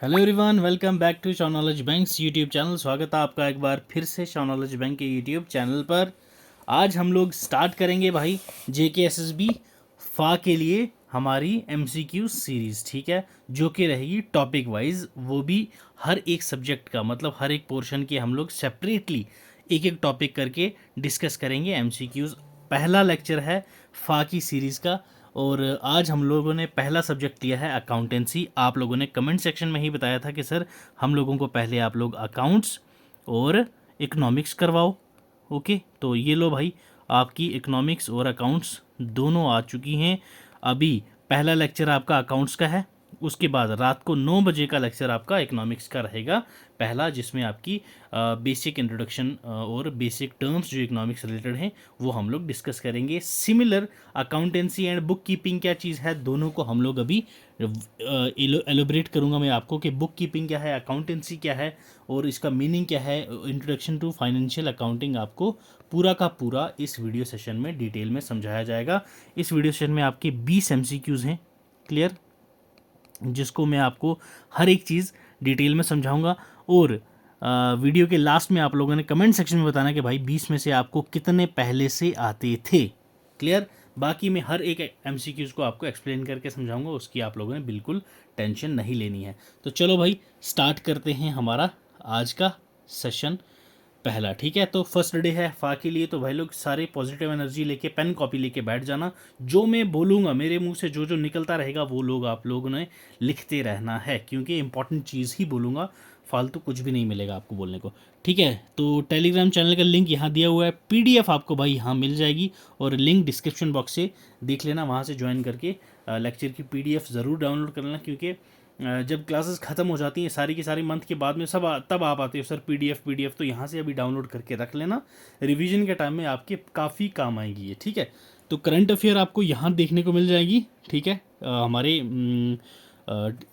Hello everyone, welcome back to शॉनॉलेज banks YouTube channel. स्वागत है आपका एक बार फिर से शॉनॉलेज बैंक के यूट्यूब चैनल पर। आज हम लोग स्टार्ट करेंगे भाई JKSSB फा के लिए हमारी MCQ सीरीज़, ठीक है, जो कि रहेगी टॉपिक वाइज। वो भी हर एक सब्जेक्ट का मतलब हर एक पोर्शन के हम लोग सेपरेटली एक एक टॉपिक करके डिस्कस करेंगे MCQs। पहला लेक्चर है फा की सीरीज़ का और आज हम लोगों ने पहला सब्जेक्ट लिया है अकाउंटेंसी। आप लोगों ने कमेंट सेक्शन में ही बताया था कि सर हम लोगों को पहले आप लोग अकाउंट्स और इकोनॉमिक्स करवाओ। ओके, तो ये लो भाई, आपकी इकोनॉमिक्स और अकाउंट्स दोनों आ चुकी हैं। अभी पहला लेक्चर आपका अकाउंट्स का है, उसके बाद रात को 9 बजे का लेक्चर आपका इकोनॉमिक्स का रहेगा पहला, जिसमें आपकी बेसिक इंट्रोडक्शन और बेसिक टर्म्स जो इकोनॉमिक्स रिलेटेड हैं वो हम लोग डिस्कस करेंगे। Similar accountancy and book keeping क्या चीज़ है, दोनों को हम लोग अभी एलोबरेट करूंगा मैं आपको कि बुक कीपिंग क्या है, अकाउंटेंसी क्या है और इसका मीनिंग क्या है। इंट्रोडक्शन टू फाइनेंशियल अकाउंटिंग आपको पूरा का पूरा इस वीडियो सेशन में डिटेल में समझाया जाएगा। इस वीडियो सेशन में आपके 20 MCQs हैं, क्लियर, जिसको मैं आपको हर एक चीज़ डिटेल में समझाऊंगा। और वीडियो के लास्ट में आप लोगों ने कमेंट सेक्शन में बताना कि भाई 20 में से आपको कितने पहले से आते थे, क्लियर। बाकी मैं हर एक MCQs को आपको एक्सप्लेन करके समझाऊंगा, उसकी आप लोगों ने बिल्कुल टेंशन नहीं लेनी है। तो चलो भाई स्टार्ट करते हैं हमारा आज का सेशन पहला, ठीक है। तो फर्स्ट डे है फा के लिए, तो भाई लोग सारे पॉजिटिव एनर्जी लेके पेन कॉपी लेके बैठ जाना। जो मैं बोलूँगा मेरे मुंह से जो जो निकलता रहेगा वो लोग आप लोगों ने लिखते रहना है, क्योंकि इंपॉर्टेंट चीज़ ही बोलूँगा, फालतू कुछ भी नहीं मिलेगा आपको बोलने को, ठीक है। तो टेलीग्राम चैनल का लिंक यहाँ दिया हुआ है, PDF आपको भाई यहाँ मिल जाएगी और लिंक डिस्क्रिप्शन बॉक्स से देख लेना, वहाँ से ज्वाइन करके लेक्चर की PDF ज़रूर डाउनलोड कर लेना, क्योंकि जब क्लासेस ख़त्म हो जाती हैं सारी की सारी मंथ के बाद में सब तब आप आते हो सर PDF, तो यहाँ से अभी डाउनलोड करके रख लेना, रिवीजन के टाइम में आपके काफ़ी काम आएगी ये, ठीक है। तो करंट अफेयर आपको यहाँ देखने को मिल जाएगी, ठीक है। हमारे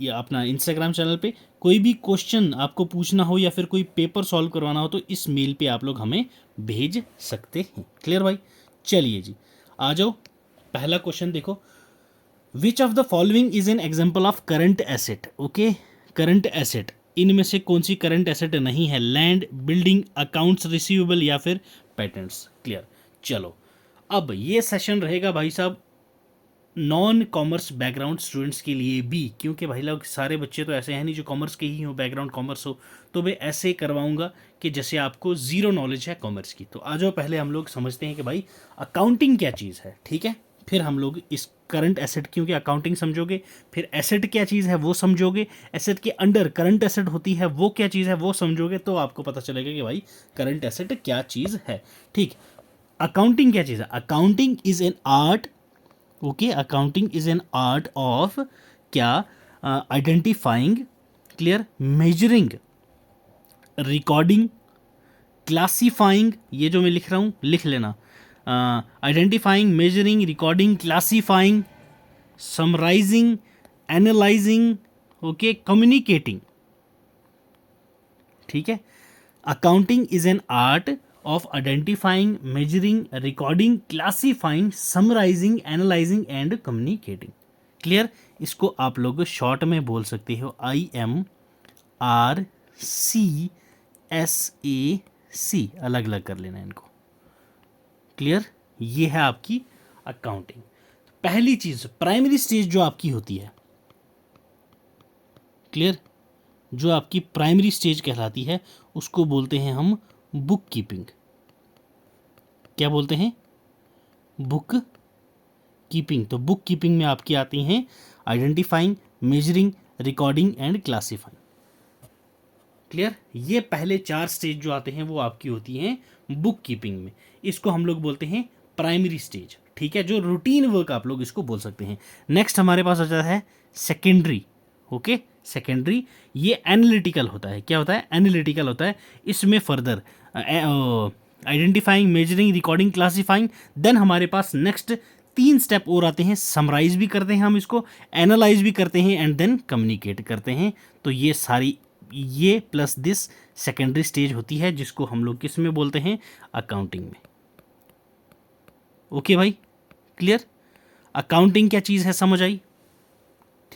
ये अपना इंस्टाग्राम चैनल पे कोई भी क्वेश्चन आपको पूछना हो या फिर कोई पेपर सॉल्व करवाना हो तो इस मेल पे आप लोग हमें भेज सकते हैं, क्लियर भाई। चलिए जी, आ जाओ, पहला क्वेश्चन देखो, which of the following is an example of current asset. Okay, current asset, इनमें से कौन सी करंट एसेट नहीं है? लैंड, बिल्डिंग, अकाउंट्स रिसीवेबल या फिर पैटेंट्स, क्लियर। चलो, अब ये सेशन रहेगा भाई साहब नॉन कॉमर्स बैकग्राउंड स्टूडेंट्स के लिए भी, क्योंकि भाई लोग सारे बच्चे तो ऐसे हैं नहीं जो कॉमर्स के ही हो, बैकग्राउंड कॉमर्स हो, तो मैं ऐसे करवाऊंगा कि जैसे आपको ज़ीरो नॉलेज है कॉमर्स की। तो आ जाओ, पहले हम लोग समझते हैं कि भाई अकाउंटिंग क्या चीज़ है, ठीक है। फिर हम लोग इस करंट एसेट, क्योंकि अकाउंटिंग समझोगे फिर एसेट क्या चीज़ है वो समझोगे, एसेट के अंडर करंट एसेट होती है वो क्या चीज़ है वो समझोगे, तो आपको पता चलेगा कि भाई करंट एसेट क्या चीज़ है, ठीक। अकाउंटिंग क्या चीज़ है? Accounting is an art, okay, accounting is an art of क्या? Identifying, clear, measuring, recording, classifying, ये जो मैं लिख रहा हूँ लिख लेना, identifying, measuring, recording, classifying, summarising, analysing, okay, communicating, ठीक है। Accounting is an art of identifying, measuring, recording, classifying, summarising, analysing and communicating, clear. इसको आप लोग शॉर्ट में बोल सकते हो IMRCSAC, अलग अलग कर लेना इनको, क्लियर। ये है आपकी अकाउंटिंग। पहली चीज प्राइमरी स्टेज जो आपकी होती है, क्लियर, जो आपकी प्राइमरी स्टेज कहलाती है उसको बोलते हैं हम बुक कीपिंग। क्या बोलते हैं? Book keeping. तो बुक कीपिंग में आपकी आती हैं identifying, measuring, recording and classifying, clear. ये पहले 4 स्टेज जो आते हैं वो आपकी होती हैं बुक कीपिंग में, इसको हम लोग बोलते हैं प्राइमरी स्टेज, ठीक है, जो रूटीन वर्क आप लोग इसको बोल सकते हैं। नेक्स्ट हमारे पास आ जाता है सेकेंडरी, ओके, सेकेंडरी, ये एनालिटिकल होता है। क्या होता है? एनालिटिकल होता है। इसमें further identifying, measuring, recording, classifying, then हमारे पास नेक्स्ट 3 स्टेप और आते हैं, समराइज भी करते हैं हम इसको, एनालाइज भी करते हैं एंड देन कम्युनिकेट करते हैं। तो ये सारी, ये प्लस दिस सेकेंडरी स्टेज होती है, जिसको हम लोग किस में बोलते हैं? अकाउंटिंग में। ओके भाई, क्लियर। अकाउंटिंग क्या चीज़ है समझ आई?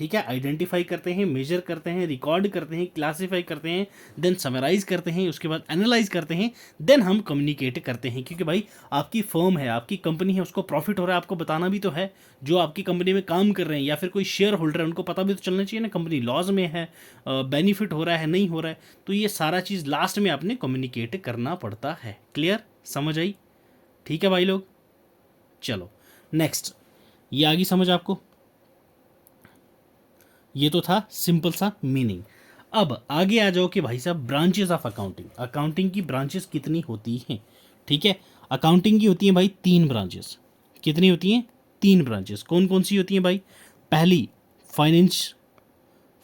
ठीक है, आइडेंटिफाई करते हैं, मेजर करते हैं, रिकॉर्ड करते हैं, क्लासीफाई करते हैं, देन समराइज करते हैं, उसके बाद एनालाइज करते हैं, देन हम कम्युनिकेट करते हैं। क्योंकि भाई आपकी फर्म है, आपकी कंपनी है, उसको प्रॉफिट हो रहा है, आपको बताना भी तो है। जो आपकी कंपनी में काम कर रहे हैं या फिर कोई शेयर होल्डर है, उनको पता भी तो चलना चाहिए ना कंपनी लॉस में है, बेनिफिट हो रहा है, नहीं हो रहा है। तो ये सारा चीज़ लास्ट में आपने कम्युनिकेट करना पड़ता है। क्लियर, समझ आई? ठीक है भाई लोग, चलो नेक्स्ट, ये आ गई समझ आपको? ये तो था सिंपल सा मीनिंग। अब आगे आ जाओ कि भाई साहब ब्रांचेस ऑफ अकाउंटिंग, अकाउंटिंग की ब्रांचेस कितनी होती हैं? ठीक है, अकाउंटिंग की होती हैं भाई 3 ब्रांचेस। कितनी होती हैं? 3 ब्रांचेस। कौन कौन सी होती हैं भाई? पहली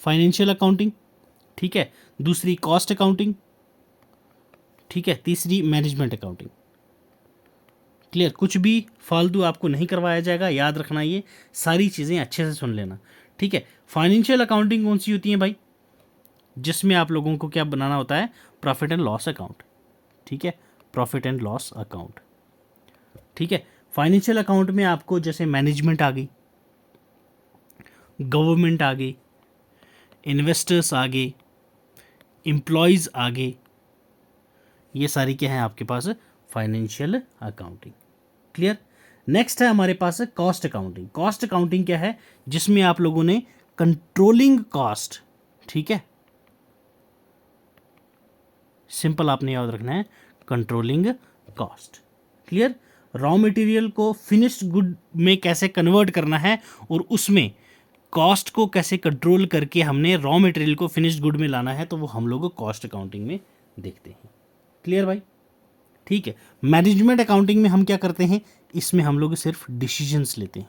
फाइनेंशियल अकाउंटिंग, ठीक है, दूसरी कॉस्ट अकाउंटिंग, ठीक है, तीसरी मैनेजमेंट अकाउंटिंग। क्लियर, कुछ भी फालतू आपको नहीं करवाया जाएगा, याद रखना, ये सारी चीज़ें अच्छे से सुन लेना। ठीक है, फाइनेंशियल अकाउंटिंग कौन सी होती है भाई? जिसमें आप लोगों को क्या बनाना होता है? Profit and loss account. ठीक है, प्रॉफिट एंड लॉस अकाउंट। ठीक है, फाइनेंशियल अकाउंट में आपको जैसे मैनेजमेंट आ गई, गवर्नमेंट आ गई, इन्वेस्टर्स आ गए, एम्प्लॉयज़ आ गए, ये सारी क्या है आपके पास? Financial accounting. क्लियर। नेक्स्ट है हमारे पास कॉस्ट अकाउंटिंग। कॉस्ट अकाउंटिंग क्या है? जिसमें आप लोगों ने कंट्रोलिंग कॉस्ट, ठीक है, सिंपल आपने याद रखना है, controlling cost. Clear. Raw material को फिनिश्ड गुड में कैसे कन्वर्ट करना है और उसमें कॉस्ट को कैसे कंट्रोल करके हमने रॉ मटेरियल को फिनिश्ड गुड में लाना है, तो वो हम लोग कॉस्ट अकाउंटिंग में देखते हैं। क्लियर भाई? ठीक है। मैनेजमेंट अकाउंटिंग में हम क्या करते हैं? इसमें हम लोग सिर्फ डिसीजंस लेते हैं।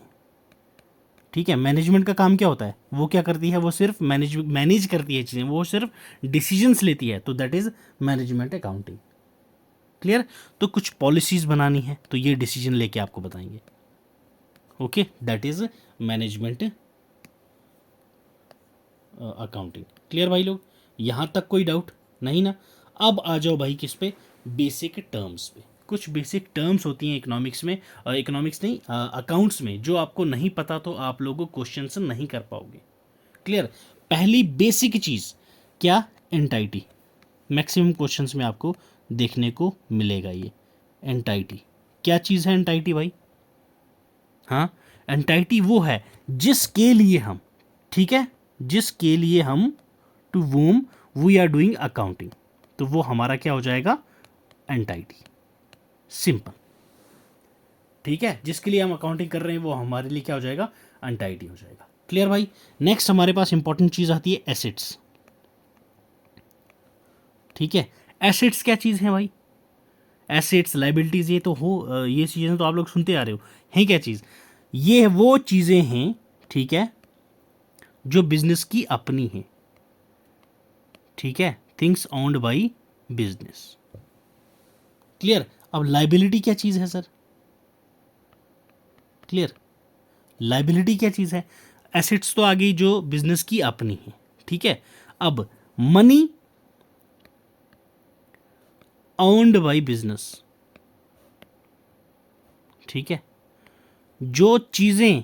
ठीक है, मैनेजमेंट का काम क्या होता है? वो क्या करती है? वो सिर्फ मैनेज करती है चीज़ें, वो सिर्फ डिसीजंस लेती है, तो that is management accounting. Clear. तो कुछ पॉलिसीज बनानी है तो ये डिसीजन लेके आपको बताएंगे। Okay, that is management accounting. Clear भाई लोग, यहाँ तक कोई डाउट नहीं ना? अब आ जाओ भाई किस पे? बेसिक टर्म्स पे। कुछ बेसिक टर्म्स होती हैं इकोनॉमिक्स में, इकोनॉमिक्स नहीं, अकाउंट्स में, जो आपको नहीं पता तो आप लोगों क्वेश्चन नहीं कर पाओगे। क्लियर। पहली बेसिक चीज़ क्या? एंटाइटी। मैक्सिमम क्वेश्चंस में आपको देखने को मिलेगा ये एंटाइटी। क्या चीज़ है एंटाइटी भाई? हाँ, एंटाइटी वो है जिसके लिए हम, ठीक है, जिसके लिए हम, to whom we are doing accounting, तो वो हमारा क्या हो जाएगा? एंटाइटी। सिंपल। ठीक है, जिसके लिए हम अकाउंटिंग कर रहे हैं वो हमारे लिए क्या हो जाएगा? एंटाइटी हो जाएगा। क्लियर भाई? नेक्स्ट हमारे पास इंपॉर्टेंट चीज़ आती है एसेट्स। ठीक है, एसेट्स क्या चीज़ है भाई? एसेट्स, लाइबिलिटीज़, ये तो हो, ये चीज़ें तो आप लोग सुनते आ रहे हो, हैं क्या चीज़? ये वो चीज़ें हैं, ठीक है, जो बिजनेस की अपनी हैं। ठीक है, things owned by business. Clear. अब लाइबिलिटी क्या चीज़ है सर? क्लियर, लाइबिलिटी क्या चीज़ है? एसेट्स तो आ गई जो बिजनेस की अपनी है। ठीक है, अब मनी ओन्ड बाई बिजनेस। ठीक है, जो चीज़ें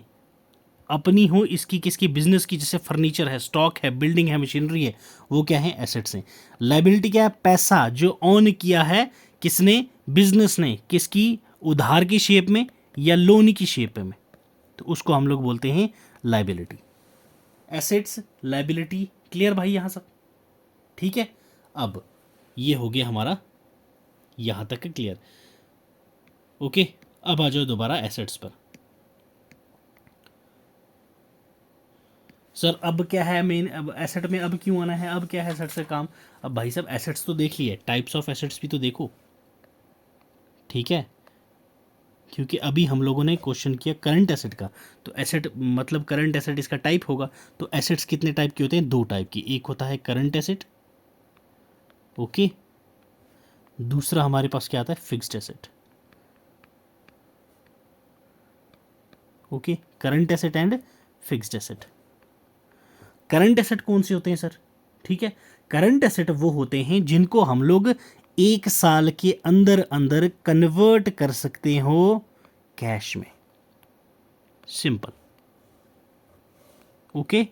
अपनी हो इसकी, किसकी? बिजनेस की। जैसे फर्नीचर है, स्टॉक है, बिल्डिंग है, मशीनरी है, वो क्या है? एसेट्स हैं। लाइबिलिटी क्या है? पैसा जो ऑन किया है किसने? बिजनेस ने। किसकी? उधार की शेप में या लोन की शेप में, तो उसको हम लोग बोलते हैं लाइबिलिटी। Assets, liability. क्लियर भाई यहाँ सब? ठीक है, अब ये हो गया हमारा यहाँ तक क्लियर। ओके, अब आ जाओ दोबारा एसेट्स पर। सर अब क्या है मेन? अब एसेट में अब क्यों आना है? अब क्या है एसेट से काम? अब भाई साहब एसेट्स तो देख लिए, टाइप्स ऑफ एसेट्स भी तो देखो। ठीक है, क्योंकि अभी हम लोगों ने क्वेश्चन किया करंट एसेट का, तो एसेट मतलब करंट एसेट इसका टाइप होगा। तो एसेट्स कितने टाइप के होते हैं? 2 टाइप की। एक होता है करंट एसेट, ओके, दूसरा हमारे पास क्या आता है? Fixed asset. Okay, current asset and fixed asset. Current asset कौन से होते हैं सर? ठीक है, करंट एसेट वो होते हैं जिनको हम लोग 1 साल के अंदर अंदर कन्वर्ट कर सकते हो कैश में। सिंपल। ओके,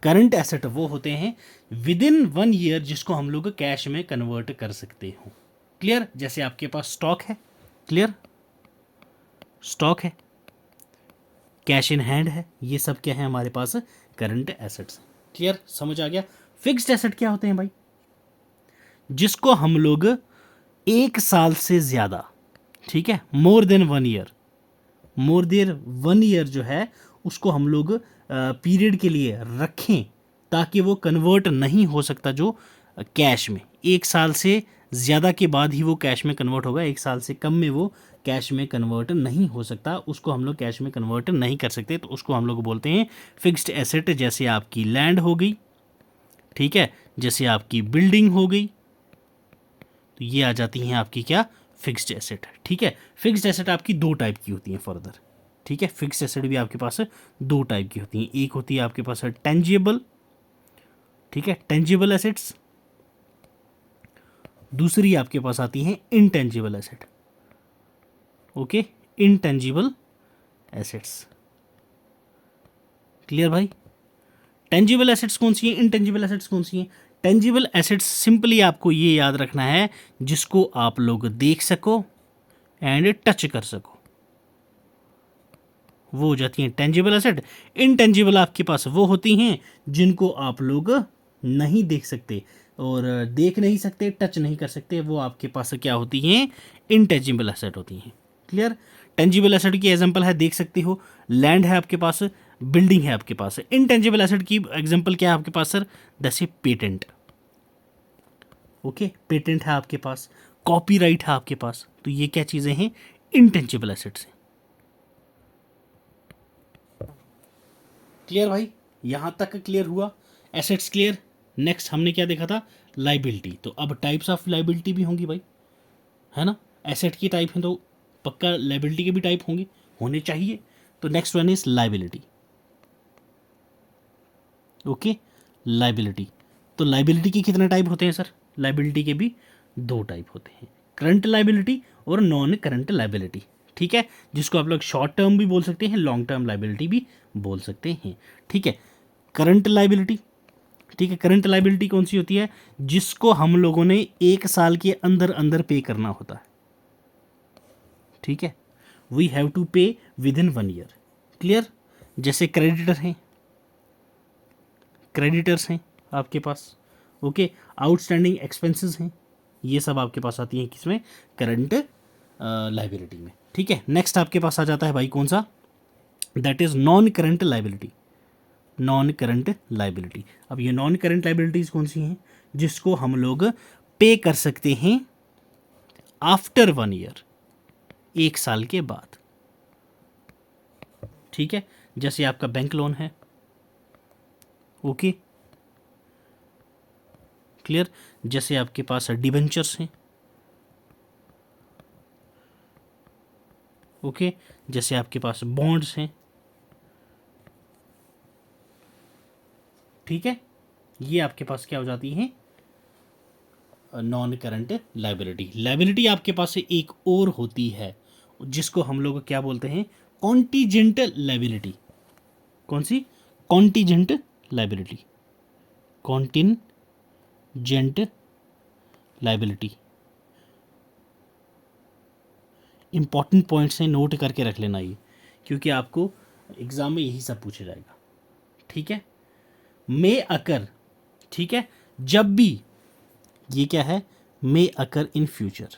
करंट एसेट वो होते हैं विद इन 1 ईयर जिसको हम लोग कैश में कन्वर्ट कर सकते हो। क्लियर? जैसे आपके पास स्टॉक है, क्लियर, स्टॉक है, कैश इन हैंड है, ये सब क्या है हमारे पास करंट एसेट्स। क्लियर? समझ आ गया? फिक्स्ड एसेट क्या होते हैं भाई? जिसको हम लोग 1 साल से ज़्यादा, ठीक है, more than 1 year, more than 1 year जो है उसको हम लोग पीरियड के लिए रखें ताकि वो कन्वर्ट नहीं हो सकता जो कैश में। 1 साल से ज़्यादा के बाद ही वो कैश में कन्वर्ट होगा, 1 साल से कम में वो कैश में कन्वर्ट नहीं हो सकता, उसको हम लोग कैश में कन्वर्ट नहीं कर सकते, तो उसको हम लोग बोलते हैं फिक्स्ड एसेट। जैसे आपकी लैंड हो गई, ठीक है, जैसे आपकी बिल्डिंग हो गई, तो ये आ जाती हैं आपकी क्या, फिक्स्ड एसेट। ठीक है, फिक्स्ड एसेट आपकी 2 टाइप की होती हैं फर्दर। ठीक है, फिक्स्ड एसेट भी आपके पास 2 टाइप की होती हैं। एक होती है आपके पास टेंजिबल, ठीक है, टेंजिबल एसेट्स। दूसरी आपके पास आती हैं intangible asset. Okay, intangible assets. Clear भाई? टेंजिबल एसेट्स कौन सी हैं, इनटेंजिबल एसेट्स कौन सी हैं? टेंजिबल एसेट्स सिंपली आपको ये याद रखना है जिसको आप लोग देख सको एंड टच कर सको, वो हो जाती हैं टेंजिबल एसेट। इनटेंजिबल आपके पास वो होती हैं जिनको आप लोग नहीं देख सकते और देख नहीं सकते, टच नहीं कर सकते, वो आपके पास क्या होती हैं, इनटेंजिबल एसेट होती हैं। क्लियर? टेंजिबल एसेट की एग्जांपल है, देख सकते हो, लैंड है आपके पास, बिल्डिंग है आपके पास। इनटेंजिबल एसेट की एग्जांपल क्या है आपके पास सर? जैसे पेटेंट। ओके, पेटेंट है आपके पास, कॉपीराइट है आपके पास, तो ये क्या चीज़ें हैं, इनटेंजिबल एसेट्स हैं। क्लियर भाई? यहाँ तक क्लियर हुआ? Assets clear. नेक्स्ट हमने क्या देखा था, लाइबिलिटी। तो अब टाइप्स ऑफ लाइबिलिटी भी होंगी भाई, है ना? एसेट की टाइप है तो पक्का लाइबिलिटी के भी टाइप होंगे, होने चाहिए। तो next one is liability. Okay, liability. तो लाइबिलिटी के कितने टाइप होते हैं सर? लाइबिलिटी के भी 2 टाइप होते हैं, करंट लाइबिलिटी और नॉन करंट लाइबिलिटी। ठीक है, जिसको आप लोग शॉर्ट टर्म भी बोल सकते हैं, लॉन्ग टर्म लाइबिलिटी भी बोल सकते हैं। ठीक है, करंट लाइबिलिटी, ठीक है, करंट लाइबिलिटी कौन सी होती है? जिसको हम लोगों ने 1 साल के अंदर अंदर पे करना होता है। ठीक है, वी हैव टू पे विद इन 1 ईयर। क्लियर? जैसे क्रेडिटर हैं, क्रेडिटर्स हैं आपके पास। ओके, आउटस्टैंडिंग एक्सपेंसेस हैं, ये सब आपके पास आती हैं किसमें, करंट लाइबिलिटी में। ठीक है, नेक्स्ट आपके पास आ जाता है भाई कौन सा, that is non current liability. Non current liability, अब ये नॉन करंट लाइबिलिटीज कौन सी हैं? जिसको हम लोग पे कर सकते हैं आफ्टर 1 ईयर, 1 साल के बाद। ठीक है, जैसे आपका बैंक लोन है। Okay, clear? जैसे आपके पास डिबेंचर्स हैं। ओके, जैसे आपके पास बॉन्ड्स हैं। ठीक है, ये आपके पास क्या हो जाती हैं, नॉन करंट लाइबिलिटी। लाइबिलिटी आपके पास से एक और होती है जिसको हम लोग क्या बोलते हैं, कॉन्टीजेंट लाइबिलिटी। कौन सी? Contingent liability, contingent liability. Important points हैं, नोट करके रख लेना ये, क्योंकि आपको एग्जाम में यही सब पूछा जाएगा। ठीक है, मे अकर, ठीक है, जब भी, ये क्या है, मे अकर इन फ्यूचर।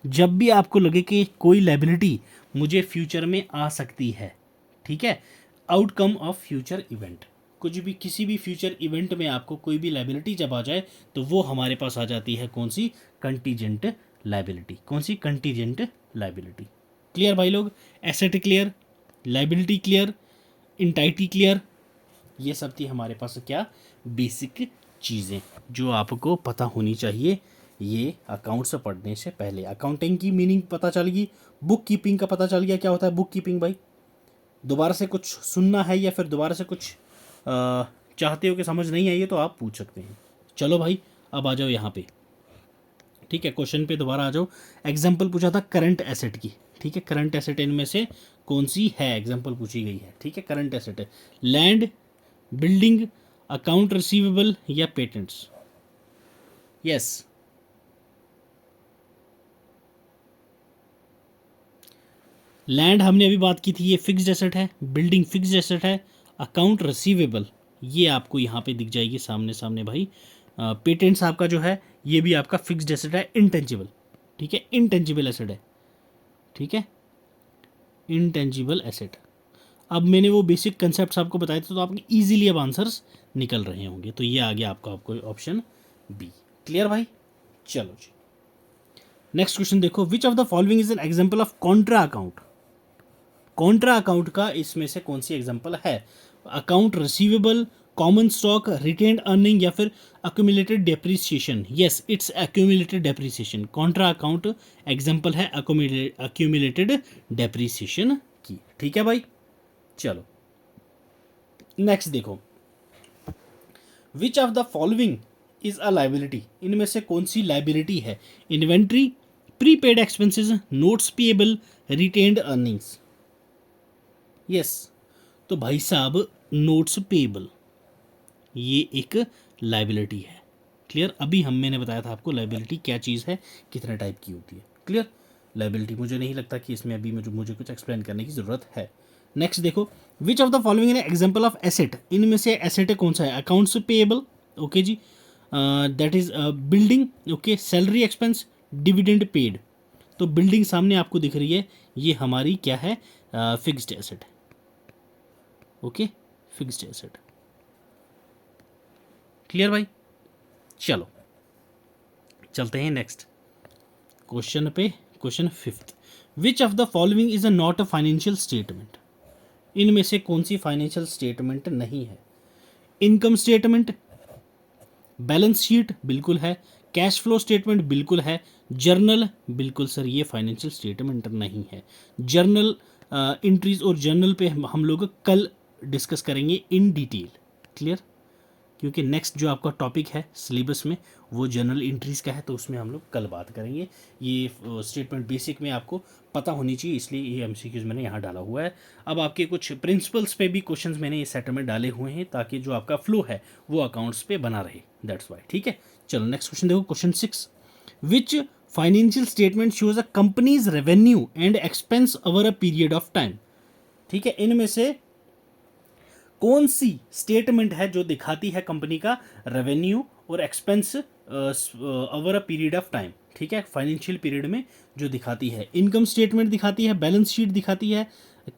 जब भी आपको लगे कि कोई लाइबिलिटी मुझे फ्यूचर में आ सकती है, ठीक है, आउटकम ऑफ फ्यूचर इवेंट, कुछ भी, किसी भी फ्यूचर इवेंट में आपको कोई भी लाइबिलिटी जब आ जाए तो वो हमारे पास आ जाती है कौन सी, कंटीजेंट लाइबिलिटी। कौन सी? Contingent liability. क्लियर भाई लोग? Asset clear, liability clear, entity clear, ये सब थी हमारे पास क्या, बेसिक चीज़ें जो आपको पता होनी चाहिए ये अकाउंट्स पढ़ने से पहले। अकाउंटिंग की मीनिंग पता चल गई, बुक कीपिंग का पता चल गया क्या होता है बुक कीपिंग भाई। दोबारा से कुछ सुनना है या फिर दोबारा से कुछ चाहते हो कि समझ नहीं आई है तो आप पूछ सकते हैं। चलो भाई, अब आ जाओ यहाँ पे, ठीक है, क्वेश्चन पे दोबारा आ जाओ। एग्जाम्पल पूछा था करंट एसेट की, ठीक है, करंट एसेट इनमें से कौन सी है, एग्जाम्पल पूछी गई है, ठीक है, करंट एसेट है लैंड, बिल्डिंग, अकाउंट रिसीवेबल या पेटेंट्स। यस, लैंड हमने अभी बात की थी, ये फिक्स्ड एसेट है, बिल्डिंग फिक्स्ड एसेट है, अकाउंट रिसीवेबल ये आपको यहाँ पे दिख जाएगी सामने सामने भाई। पेटेंट्स आपका जो है ये भी आपका फिक्स्ड एसेट है, इंटेंजिबल, ठीक है, इंटेंजिबल एसेट है, ठीक है, इंटेंजिबल एसेट। अब मैंने वो बेसिक कंसेप्ट आपको बताए थे, तो आपके इजीली अब आंसर्स निकल रहे होंगे। तो ये आ गया आपको ऑप्शन बी। क्लियर भाई, चलो जी नेक्स्ट क्वेश्चन देखो, which of the following is an example of Contra account. Contra account का इसमें से कौन सी एग्जांपल है? Account receivable, common stock, retained earning या फिर accumulated depreciation. Yes, it's accumulated depreciation. Contra account example है अक्यूमुलेटेड डेप्रिसिएशन की, ठीक है भाई। चलो नेक्स्ट देखो, which of the following is a liability. इनमें से कौन सी लाइबिलिटी है? Inventory, prepaid expenses, notes payable, retained earnings. Yes, तो भाई साहब नोट्स पेएबल ये एक लाइबिलिटी है। क्लियर, अभी मैंने बताया था आपको लाइबिलिटी क्या चीज़ है, कितने टाइप की होती है। क्लियर, लाइबिलिटी मुझे नहीं लगता कि इसमें अभी मुझे कुछ एक्सप्लेन करने की ज़रूरत है। नेक्स्ट देखो, विच ऑफ द फॉलोइंग है एग्जाम्पल ऑफ एसेट। इनमें से एसेट कौन सा है? अकाउंट्स पेएबल, ओके जी, that is building, okay, salary expense, dividend paid. तो बिल्डिंग सामने आपको दिख रही है, ये हमारी क्या है? फिक्स्ड एसेट है, ओके, फिक्स्ड एसेट। क्लियर भाई, चलो चलते हैं नेक्स्ट क्वेश्चन पे। Question 5th, which of the following is a not a financial statement. इनमें से कौन सी फाइनेंशियल स्टेटमेंट नहीं है? इनकम स्टेटमेंट, बैलेंस शीट बिल्कुल है, कैश फ्लो स्टेटमेंट बिल्कुल है, जर्नल बिल्कुल सर ये फाइनेंशियल स्टेटमेंट नहीं है। जर्नल एंट्रीज और जर्नल पे हम लोग कल डिस्कस करेंगे इन डिटेल। क्लियर, क्योंकि नेक्स्ट जो आपका टॉपिक है सिलेबस में वो जर्नल एंट्रीज का है, तो उसमें हम लोग कल बात करेंगे। ये स्टेटमेंट बेसिक में आपको पता होनी चाहिए, इसलिए ये एमसीक्यूज मैंने यहाँ डाला हुआ है। अब आपके कुछ प्रिंसिपल्स पे भी क्वेश्चंस मैंने इस सेट में डाले हुए हैं, ताकि जो आपका फ्लो है वो अकाउंट्स पे बना रहे, दैट्स वाई। ठीक है, चलो नेक्स्ट क्वेश्चन देखो, question 6, which financial statement shows a companies revenue and expense over a period of time. ठीक है, इनमें से कौन सी स्टेटमेंट है जो दिखाती है कंपनी का रेवेन्यू और expense over a period of time. ठीक है, फाइनेंशियल पीरियड में जो दिखाती है। इनकम स्टेटमेंट दिखाती है, बैलेंस शीट दिखाती है,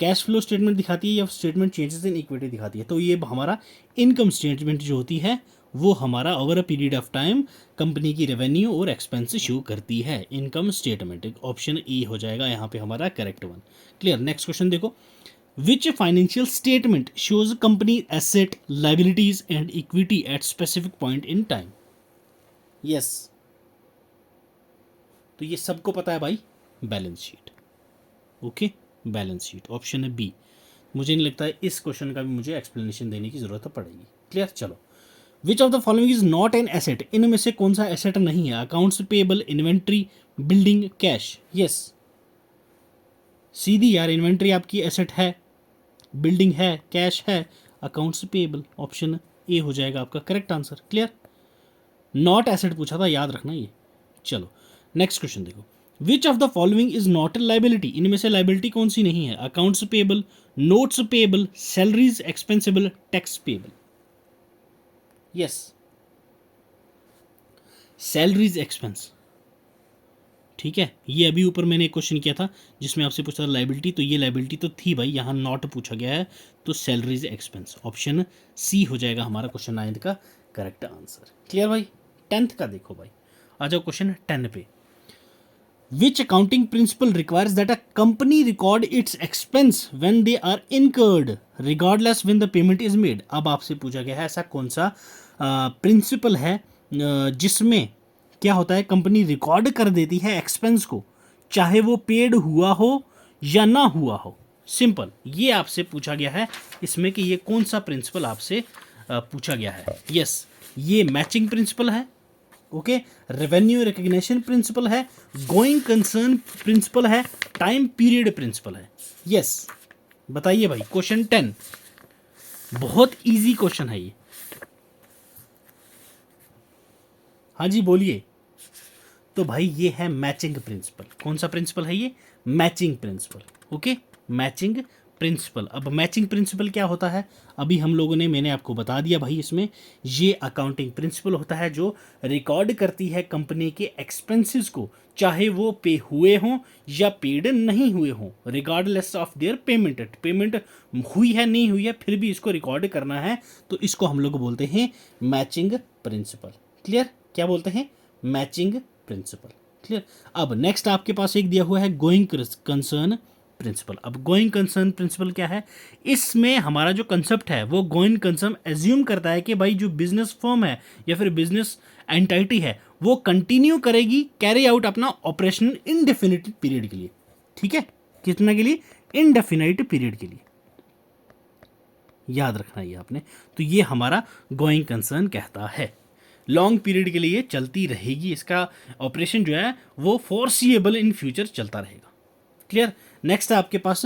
कैश फ्लो स्टेटमेंट दिखाती है, या स्टेटमेंट चेंजेस इन इक्विटी दिखाती है। तो ये हमारा इनकम स्टेटमेंट जो होती है वो हमारा over a period of time company की रेवेन्यू और एक्सपेंस शो करती है। इनकम स्टेटमेंट ऑप्शन ई हो जाएगा यहाँ पे हमारा correct one. Clear, next question देखो, which financial statement shows company asset, liabilities and equity at specific point in time? yes, तो ये सबको पता है भाई, balance sheet. Okay, balance sheet option है बी। मुझे नहीं लगता है इस क्वेश्चन का भी मुझे एक्सप्लेनेशन देने की जरूरत पड़ेगी। क्लियर, चलो, which of the following is not an asset. इनमें से कौन सा एसेट नहीं है? Accounts payable, inventory, building, cash. Yes, सीधी यार, इन्वेंट्री आपकी एसेट है, बिल्डिंग है, कैश है, अकाउंट्स पेएबल, ऑप्शन ए हो जाएगा आपका correct answer. Clear, not asset पूछा था, याद रखना ये। चलो नेक्स्ट क्वेश्चन देखो, which of the following is not a liability. इनमें से लाइबिलिटी कौन सी नहीं है? Accounts payable, notes payable, salaries expensible, tax payable. Yes, salaries expense. ठीक है, ये अभी ऊपर मैंने एक क्वेश्चन किया था जिसमें आपसे पूछा था लाइबिलिटी, तो ये लाइबिलिटी तो थी भाई, यहाँ नॉट पूछा गया है, तो सैलरीज एक्सपेंस ऑप्शन सी हो जाएगा हमारा क्वेश्चन 9 का करेक्ट आंसर। क्लियर भाई, 10th का देखो भाई, आ जाओ क्वेश्चन 10 पे, which accounting principle requires that a company record its expense when they are incurred regardless when the payment is made. अब आपसे पूछा गया है ऐसा कौन सा प्रिंसिपल है जिसमें क्या होता है, कंपनी रिकॉर्ड कर देती है एक्सपेंस को, चाहे वो पेड हुआ हो या ना हुआ हो। सिंपल, ये आपसे पूछा गया है इसमें कि ये कौन सा प्रिंसिपल आपसे पूछा गया है। यस, ये मैचिंग प्रिंसिपल है, ओके, रेवेन्यू रिकग्निशन प्रिंसिपल है, गोइंग कंसर्न प्रिंसिपल है, टाइम पीरियड प्रिंसिपल है। यस, बताइए भाई। क्वेश्चन 10 बहुत इजी क्वेश्चन है ये। हाँ जी बोलिए। तो भाई ये है मैचिंग प्रिंसिपल। कौन सा प्रिंसिपल है ये? Matching principal. Okay, matching principal. अब मैचिंग प्रिंसिपल क्या होता है? अभी हम लोगों ने, मैंने आपको बता दिया भाई। इसमें ये अकाउंटिंग प्रिंसिपल होता है जो रिकॉर्ड करती है कंपनी के एक्सपेंसेस को, चाहे वो पे हुए हों या पेड नहीं हुए हों, regardless of their payment. Payment हुई है नहीं हुई है फिर भी इसको रिकॉर्ड करना है, तो इसको हम लोग बोलते हैं मैचिंग प्रिंसिपल। क्लियर? क्या बोलते हैं? Matching principal. क्लियर? अब नेक्स्ट आपके पास एक दिया हुआ है गोइंग कंसर्न प्रिंसिपल। अब गोइंग कंसर्न प्रिंसिपल क्या है? इसमें हमारा जो कंसेप्ट है वो गोइंग कंसर्न एज्यूम करता है कि भाई जो बिजनेस फर्म है या फिर बिजनेस एंटाइटी है वो कंटिन्यू करेगी कैरी आउट अपना ऑपरेशन इनडेफिनिट पीरियड के लिए। ठीक है? कितना के लिए? इनडेफिनाइट पीरियड के लिए। याद रखना ये आपने। तो ये हमारा गोइंग कंसर्न कहता है लॉन्ग पीरियड के लिए चलती रहेगी, इसका ऑपरेशन जो है वो फोर्सिएबल इन फ्यूचर चलता रहेगा। क्लियर? नेक्स्ट है आपके पास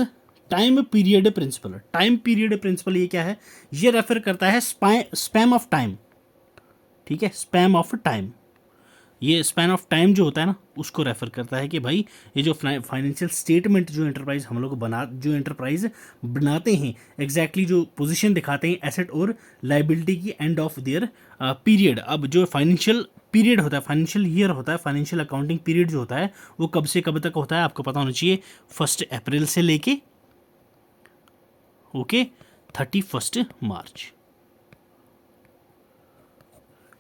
time period principle. Time period principle ये क्या है? ये रेफर करता है स्पैम ऑफ टाइम। ठीक है, स्पैम ऑफ टाइम। ये स्पैन ऑफ टाइम जो होता है ना उसको रेफर करता है कि भाई ये जो फाइनेंशियल स्टेटमेंट जो एंटरप्राइज बनाते हैं, एग्जैक्टली जो पोजीशन दिखाते हैं एसेट और लाइबिलिटी की एंड ऑफ देयर पीरियड। अब जो फाइनेंशियल पीरियड होता है, फाइनेंशियल ईयर होता है, फाइनेंशियल अकाउंटिंग पीरियड जो होता है वो कब से कब तक होता है आपको पता होना चाहिए। 1 अप्रैल से लेके 31 मार्च।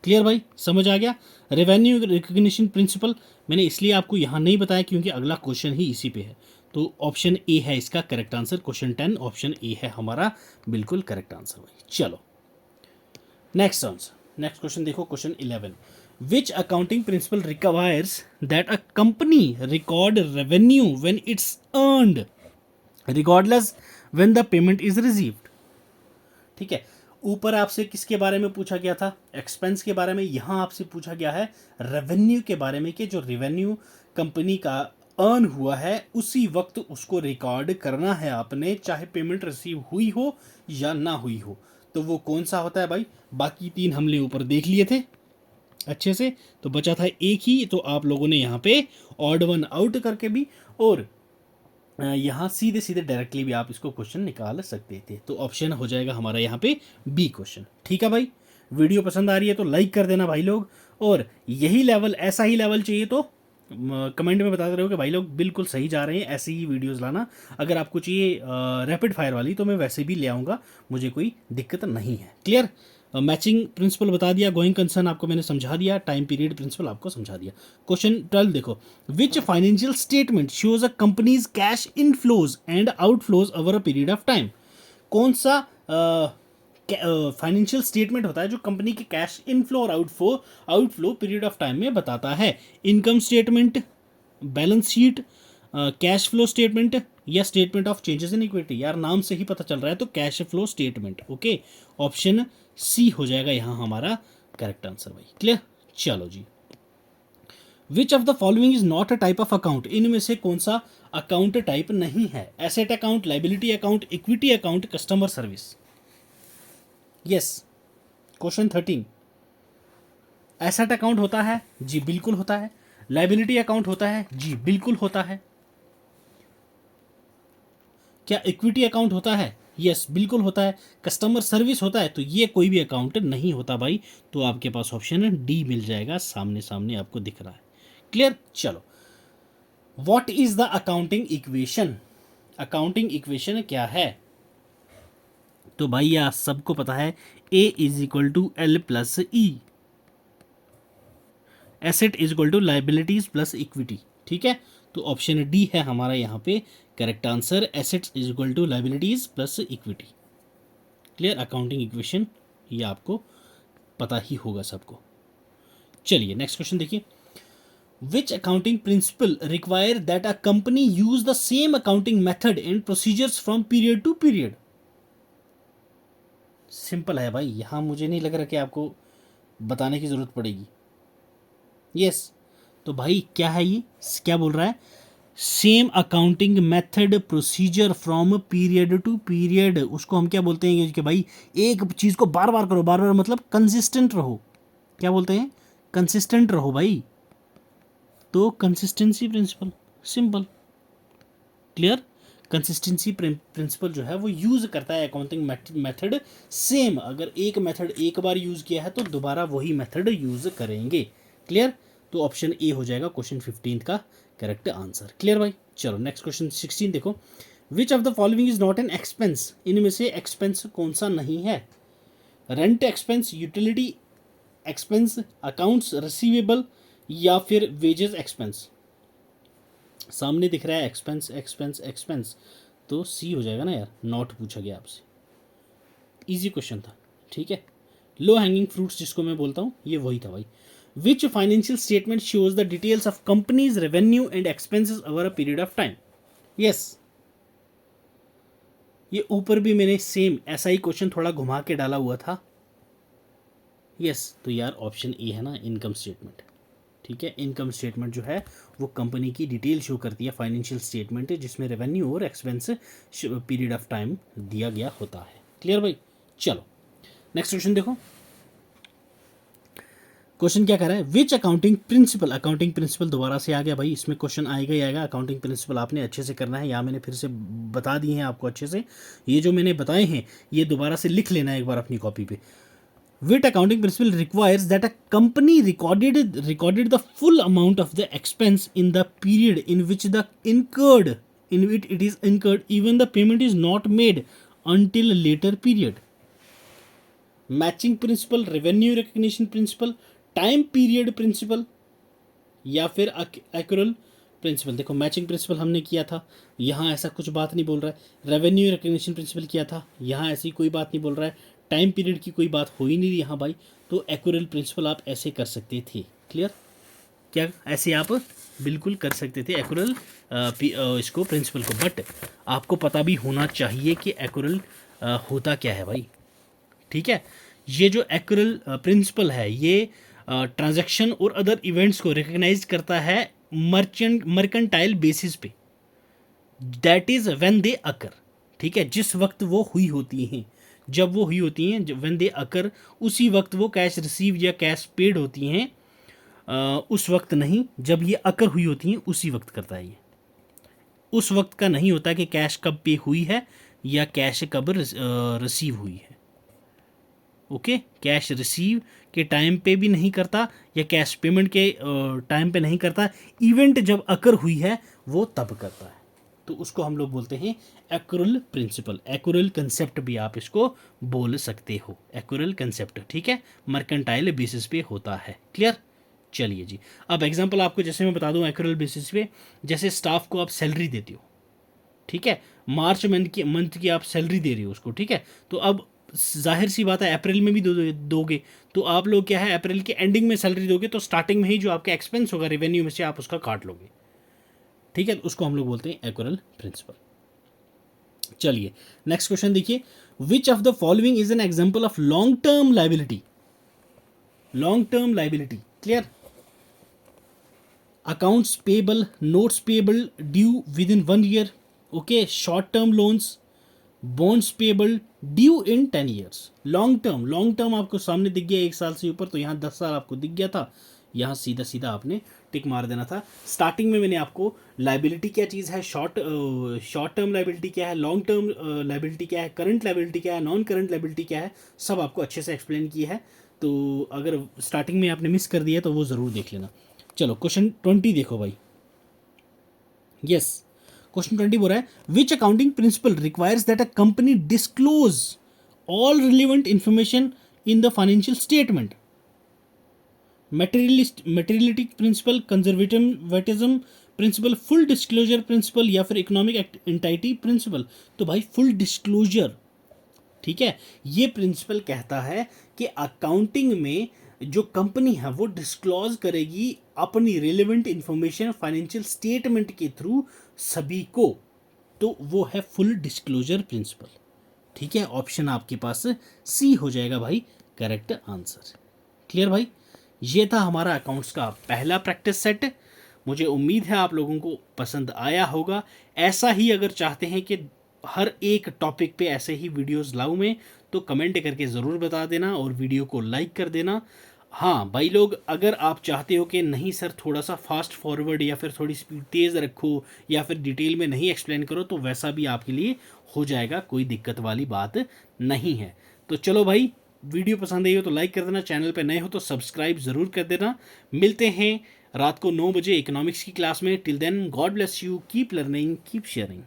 क्लियर भाई? समझ आ गया? रेवेन्यू रिकग्निशन प्रिंसिपल मैंने इसलिए आपको यहाँ नहीं बताया क्योंकि अगला क्वेश्चन ही इसी पे है। तो ऑप्शन ए है इसका correct answer. Question 10 option A है हमारा बिल्कुल करेक्ट आंसर भाई। चलो नेक्स्ट आंसर, नेक्स्ट क्वेश्चन देखो। Question 11, which accounting principle requires that a company record revenue when it's earned recordless when the payment is received. ठीक है, ऊपर आपसे किसके बारे में पूछा गया था? एक्सपेंस के बारे में। यहाँ आपसे पूछा गया है रेवेन्यू के बारे में कि जो रेवेन्यू कंपनी का अर्न हुआ है उसी वक्त उसको रिकॉर्ड करना है आपने, चाहे पेमेंट रिसीव हुई हो या ना हुई हो। तो वो कौन सा होता है भाई? बाकी 3 हमने ऊपर देख लिए थे अच्छे से, तो बचा था एक ही। तो आप लोगों ने यहाँ पे ऑड वन आउट करके भी और यहाँ सीधे सीधे डायरेक्टली भी आप इसको क्वेश्चन निकाल सकते थे। तो ऑप्शन हो जाएगा हमारा यहाँ पे बी क्वेश्चन। ठीक है भाई? वीडियो पसंद आ रही है तो लाइक कर देना भाई लोग, और यही लेवल, ऐसा ही लेवल चाहिए तो कमेंट में बताते रहो कि भाई लोग बिल्कुल सही जा रहे हैं, ऐसी ही वीडियोस लाना। अगर आपको चाहिए रैपिड फायर वाली तो मैं वैसे भी ले आऊँगा, मुझे कोई दिक्कत नहीं है। क्लियर? मैचिंग प्रिंसिपल बता दिया, गोइंग कंसर्न आपको मैंने समझा दिया, टाइम पीरियड प्रिंसिपल आपको समझा दिया। क्वेश्चन 12 देखो, which financial statement shows a company's cash inflows and outflows over a period of time. कौन सा फाइनेंशियल स्टेटमेंट होता है जो कंपनी के कैश इनफ्लो और आउटफ्लो पीरियड ऑफ टाइम में बताता है? Income statement, balance sheet, cash flow statement या statement of changes in equity. यार नाम से ही पता चल रहा है, तो cash flow statement. Okay, option C हो जाएगा यहाँ हमारा करेक्ट आंसर भाई। क्लियर? चलो जी, which of the following is not a type of account. इनमें से कौन सा अकाउंट टाइप नहीं है? Asset account, liability account, equity account, customer service. Yes, question 13, asset account होता है? जी बिल्कुल होता है। लाइबिलिटी अकाउंट होता है? जी बिल्कुल होता है। क्या इक्विटी अकाउंट होता है? यस बिल्कुल होता है। कस्टमर सर्विस होता है? तो ये कोई भी अकाउंट नहीं होता भाई। तो आपके पास ऑप्शन डी मिल जाएगा, सामने सामने आपको दिख रहा है। क्लियर? चलो, what is the accounting equation. Accounting equation क्या है? तो भाई यह सबको पता है, A is equal to L plus E, asset is equal to liabilities plus equity. ठीक है, तो ऑप्शन डी है हमारा यहाँ पे correct answer, assets is equal to liabilities plus equity. Clear? Accounting equation ये आपको पता ही होगा सबको। चलिए नेक्स्ट क्वेश्चन देखिए, which accounting principle require that a company use the same accounting method and procedures from period to period. Simple है भाई, यहां मुझे नहीं लग रहा कि आपको बताने की जरूरत पड़ेगी। यस। तो भाई क्या है ये, क्या बोल रहा है, same accounting method procedure from period to period, उसको हम क्या बोलते हैं कि भाई एक चीज़ को बार बार करो, बार बार मतलब कंसिस्टेंट रहो, क्या बोलते हैं, कंसिस्टेंट रहो भाई, तो consistency principle, simple, clear. Consistency principle जो है वो यूज़ करता है अकाउंटिंग मेथड सेम, अगर एक मेथड एक बार यूज़ किया है तो दोबारा वही मेथड यूज़ करेंगे, क्लियर। तो ऑप्शन ए हो जाएगा क्वेश्चन 15 का करेक्ट आंसर, क्लियर भाई। चलो नेक्स्ट क्वेश्चन 16 देखो, which of the following is not an expense, इनमें से एक्सपेंस कौन सा नहीं है, rent expense, utility expense, accounts receivable, या फिर वेजेस एक्सपेंस। सामने दिख रहा है एक्सपेंस एक्सपेंस एक्सपेंस, तो सी हो जाएगा ना यार, नॉट पूछा गया आपसे, इजी क्वेश्चन था, ठीक है। लो हैंगिंग फ्रूट्स जिसको मैं बोलता हूँ ये वही था भाई। विच financial statement shows the details of companies revenue and expenses over a period of time, yes. ये ऊपर भी मैंने सेम ऐसा ही क्वेश्चन थोड़ा घुमा के डाला हुआ था, यस। तो यार ऑप्शन ए है ना, इनकम स्टेटमेंट, ठीक है। इनकम स्टेटमेंट जो है वो कंपनी की डिटेल शो करती है, फाइनेंशियल स्टेटमेंट है जिसमें रेवेन्यू और एक्सपेंस पीरियड ऑफ टाइम दिया गया होता है, क्लियर भाई। चलो नेक्स्ट क्वेश्चन देखो, क्वेश्चन क्या कर रहा है, which accounting principal, accounting principle दोबारा से आ गया भाई, इसमें क्वेश्चन आएगा ही आएगा। अकाउंटिंग प्रिंसिपल आपने अच्छे से करना है, यहाँ मैंने फिर से बता दिए हैं आपको अच्छे से, ये जो मैंने बताए हैं ये दोबारा से लिख लेना है एक बार अपनी कॉपी पे। Which accounting principle requires that a company recorded the full amount of the expense in the period in which it is incurred, even the payment is not made until a later period? Matching principle, revenue recognition principle, time period principle, या फिर accrual principal. देखो matching principal हमने किया था, यहाँ ऐसा कुछ बात नहीं बोल रहा है। रेवेन्यू रिकग्निशन प्रिंसिपल किया था, यहाँ ऐसी कोई बात नहीं बोल रहा है। टाइम पीरियड की कोई बात हो ही नहीं रही यहाँ भाई, तो एक्यूरल प्रिंसिपल आप ऐसे कर सकते थे, क्लियर। क्या ऐसे आप बिल्कुल कर सकते थे एक्यूरल इसको प्रिंसिपल को, बट आपको पता भी होना चाहिए कि एक्यूरल होता क्या है भाई, ठीक है। ये जो एक्यूरल प्रिंसिपल है ये ट्रांजैक्शन और अदर इवेंट्स को रिकग्नाइज करता है मर्केंटाइल बेसिस पे, दैट इज व्हेन दे अकर, ठीक है। जिस वक्त वो हुई होती हैं, जब वो हुई होती हैं, व्हेन दे अकर, उसी वक्त वो कैश रिसीव या कैश पेड होती हैं, उस वक्त नहीं, जब ये अकर हुई होती हैं उसी वक्त करता है ये। उस वक्त का नहीं होता कि कैश कब पे हुई है या कैश कब रिसीव हुई है, ओके। कैश रिसीव के टाइम पे भी नहीं करता या कैश पेमेंट के टाइम पे नहीं करता, इवेंट जब अकर हुई है वो तब करता है, तो उसको हम लोग बोलते हैं एक्यूरल प्रिंसिपल, एक्यूरल कंसेप्ट भी आप इसको बोल सकते हो, एक्यूरल कंसेप्ट, ठीक है। मर्केंटाइल बेसिस पे होता है, क्लियर। चलिए जी, अब एग्जांपल आपको जैसे मैं बता दूं एक्यूरल बेसिस पे, जैसे स्टाफ को आप सैलरी देते हो, ठीक है, मार्च मंथ की आप सैलरी दे रहे हो उसको, ठीक है। तो अब जाहिर सी बात है अप्रैल में भी दोगे, तो आप लोग क्या है अप्रैल के एंडिंग में सैलरी दोगे, तो स्टार्टिंग में ही जो आपका एक्सपेंस होगा रेवेन्यू में से आप उसका काट लोगे, ठीक है। उसको हम लोग बोलते हैं एक्यूरल प्रिंसिपल। चलिए नेक्स्ट क्वेश्चन देखिए, विच of the following is an example of long term liability, long term liability, clear. Accounts payable, notes payable due with in 1 year, okay. Short term loans, bonds payable due in 10 years. Long term आपको सामने दिख गया 1 साल से ऊपर, तो यहाँ 10 साल आपको दिख गया था, यहाँ सीधा सीधा आपने टिक मार देना था। स्टार्टिंग में मैंने आपको लाइबिलिटी क्या चीज़ है, शॉर्ट टर्म लाइबिलिटी क्या है, लॉन्ग टर्म लाइबिलिटी क्या है, करंट लाइबिलिटी क्या है, नॉन करंट लाइबिलिटी क्या है, सब आपको अच्छे से एक्सप्लेन किया है। तो अगर स्टार्टिंग में आपने मिस कर दिया तो वो ज़रूर देख लेना। चलो क्वेश्चन 20 देखो भाई, यस। क्वेश्चन 20 बोल रहा है, which accounting principle requires that a company disclose all relevant information in the financial statement. Materiality principle, conservatism principle, full disclosure principle, या फिर इकोनॉमिक एंटिटी प्रिंसिपल। तो भाई फुल डिस्क्लोजर, ठीक है। ये प्रिंसिपल कहता है कि अकाउंटिंग में जो कंपनी है वो डिस्क्लोज करेगी अपनी रिलेवेंट इंफॉर्मेशन फाइनेंशियल स्टेटमेंट के थ्रू सभी को, तो वो है फुल डिस्क्लोजर प्रिंसिपल, ठीक है। ऑप्शन आपके पास सी हो जाएगा भाई करेक्ट आंसर, क्लियर भाई। ये था हमारा अकाउंट्स का पहला प्रैक्टिस सेट। मुझे उम्मीद है आप लोगों को पसंद आया होगा। ऐसा ही अगर चाहते हैं कि हर एक टॉपिक पे ऐसे ही वीडियोस लाऊं मैं, तो कमेंट करके ज़रूर बता देना और वीडियो को लाइक कर देना। हाँ भाई लोग, अगर आप चाहते हो कि नहीं सर थोड़ा सा फास्ट फॉरवर्ड या फिर थोड़ी स्पीड तेज़ रखो या फिर डिटेल में नहीं एक्सप्लेन करो, तो वैसा भी आपके लिए हो जाएगा, कोई दिक्कत वाली बात नहीं है। तो चलो भाई, वीडियो पसंद आई हो तो लाइक कर देना, चैनल पे नए हो तो सब्सक्राइब ज़रूर कर देना। मिलते हैं रात को 9 बजे इकोनॉमिक्स की क्लास में। Till then, god bless you, keep learning, keep sharing.